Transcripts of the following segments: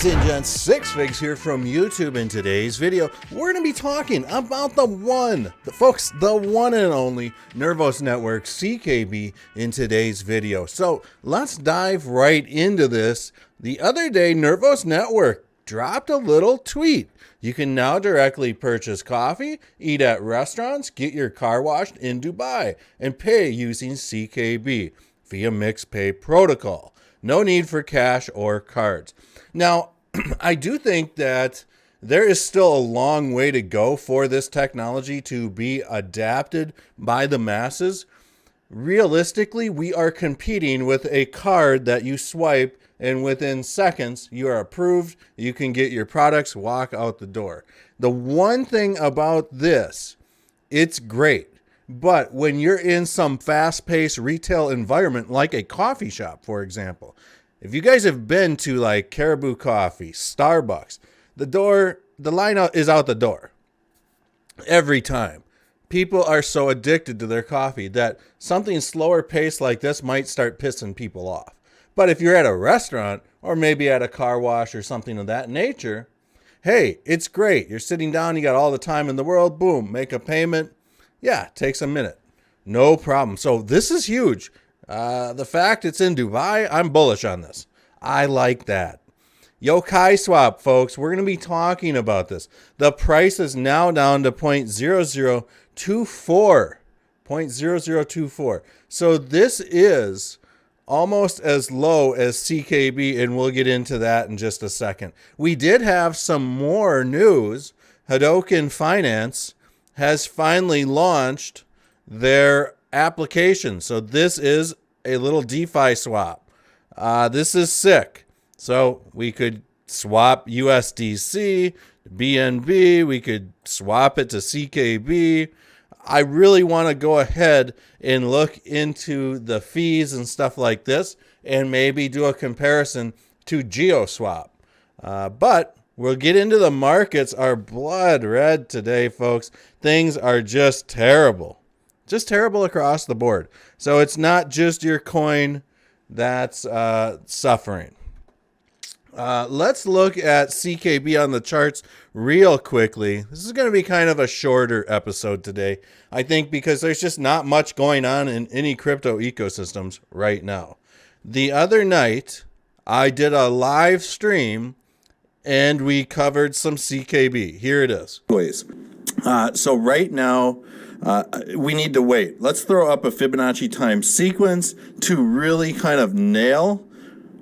Ladies and gents, Six Figs here from YouTube. In today's video, we're going to be talking about the one and only Nervos Network, CKB, in today's video. So let's dive right into this. The other day, Nervos Network dropped a little tweet. You can now directly purchase coffee, eat at restaurants, get your car washed in Dubai, and pay using CKB via mixed pay protocol. No need for cash or cards. Now, I do think that there is still a long way to go for this technology to be adapted by the masses. Realistically, we are competing with a card that you swipe and within seconds you are approved. You can get your products, walk out the door. The one thing about this, it's great. But when you're in some fast-paced retail environment like a coffee shop, for example, if you guys have been to like Caribou Coffee, Starbucks, the line is out the door every time. People are so addicted to their coffee that something slower paced like this might start pissing people off. But if you're at a restaurant or maybe at a car wash or something of that nature, hey, it's great. You're sitting down, you got all the time in the world, boom, make a payment. Yeah, takes a minute. No problem. So this is huge. The fact it's in Dubai, I'm bullish on this. I like that. Yokai Swap, folks, we're going to be talking about this. The price is now down to 0.0024. 0.0024. So this is almost as low as CKB, and we'll get into that in just a second. We did have some more news. Hadoken Finance has finally launched their application. So this is a little DeFi swap. This is sick. So we could swap USDC, BNB. We could swap it to CKB. I really want to go ahead and look into the fees and stuff like this and maybe do a comparison to GeoSwap. But we'll get into the markets. Our blood red today, folks. Things are just terrible. Just terrible across the board. So it's not just your coin that's suffering. Let's look at CKB on the charts real quickly. This is going to be kind of a shorter episode today, I think, because there's just not much going on in any crypto ecosystems right now. The other night, I did a live stream and we covered some CKB. Here it is. So right now, we need to wait. Let's throw up a Fibonacci time sequence to really kind of nail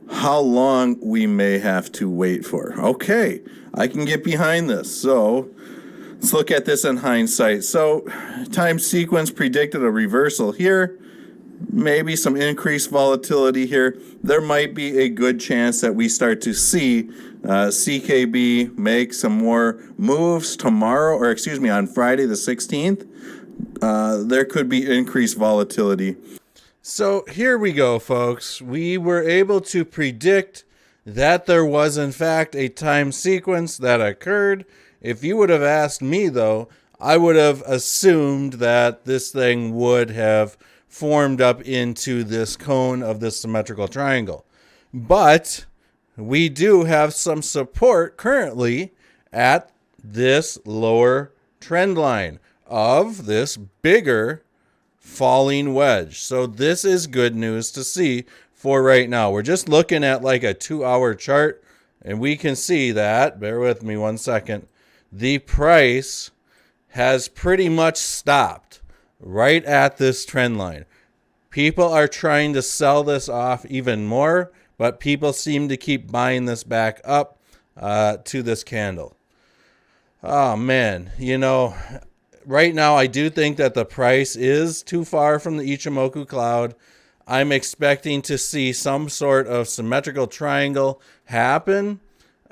how long we may have to wait for. Okay, I can get behind this. So let's look at this in hindsight. So time sequence predicted a reversal here. Maybe some increased volatility here. There might be a good chance that we start to see CKB make some more moves tomorrow, or excuse me, on Friday the 16th. There could be increased volatility. So here we go, folks. We were able to predict that there was, in fact, a time sequence that occurred. If you would have asked me, though, I would have assumed that this thing would have formed up into this cone of this symmetrical triangle. But we do have some support currently at this lower trend line of this bigger falling wedge. So this is good news to see for right now. We're just looking at like a 2-hour chart, and we can see that, bear with me 1 second, the price has pretty much stopped right at this trend line. People are trying to sell this off even more, but people seem to keep buying this back up to this candle. Oh man, you know, right now I do think that the price is too far from the Ichimoku cloud. I'm expecting to see some sort of symmetrical triangle happen.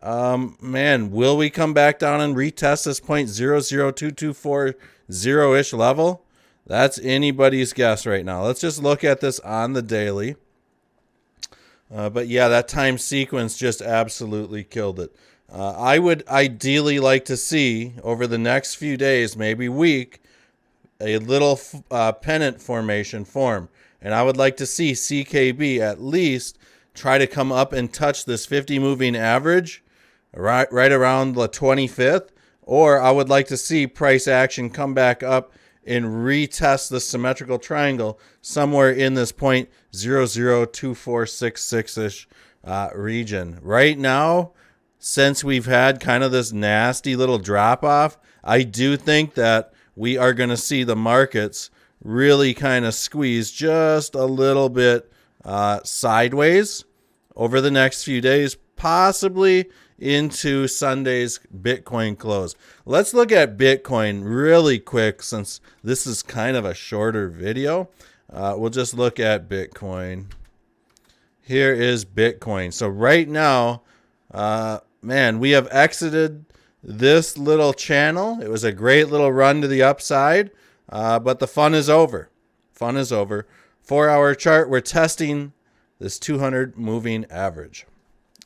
Man, will we come back down and retest this 0.002240-ish level? That's anybody's guess right now. Let's just look at this on the daily. But yeah, that time sequence just absolutely killed it. I would ideally like to see over the next few days, maybe week, a little pennant formation form. And I would like to see CKB at least try to come up and touch this 50 moving average right around the 25th, or I would like to see price action come back up and retest the symmetrical triangle somewhere in this 0.002466-ish region. Right now, since we've had kind of this nasty little drop off, I do think that we are going to see the markets really kind of squeeze just a little bit sideways over the next few days, possibly into Sunday's Bitcoin close. Let's look at Bitcoin really quick since this is kind of a shorter video. We'll just look at Bitcoin. Here is Bitcoin. So right now, man, we have exited this little channel. It was a great little run to the upside, but the fun is over. Fun is over. 4-hour chart, we're testing this 200 moving average.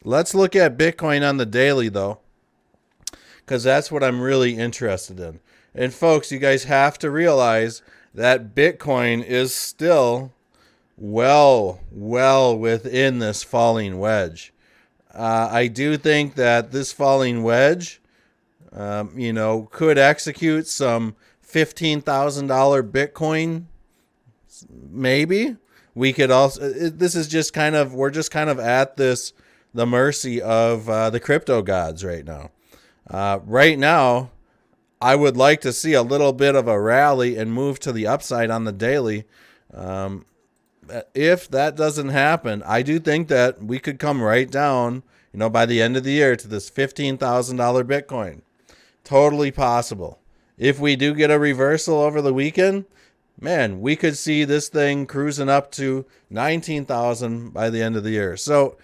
Let's look at Bitcoin on the daily, though, because that's what I'm really interested in. And folks, you guys have to realize that Bitcoin is still well within this falling wedge. I do think that this falling wedge, could execute some $15,000 Bitcoin. Maybe we could also. This is just kind of, we're just kind of at the mercy of the crypto gods right now. Right now, I would like to see a little bit of a rally and move to the upside on the daily. If that doesn't happen, I do think that we could come right down, by the end of the year to this $15,000 Bitcoin. Totally possible. If we do get a reversal over the weekend, man, we could see this thing cruising up to 19,000 by the end of the year. So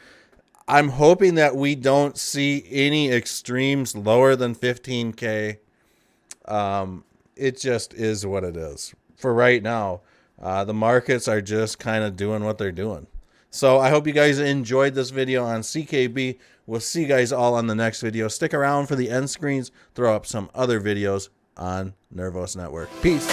I'm hoping that we don't see any extremes lower than 15K. It just is what it is. For right now, the markets are just kind of doing what they're doing. So I hope you guys enjoyed this video on CKB. We'll see you guys all on the next video. Stick around for the end screens. Throw up some other videos on Nervos Network. Peace.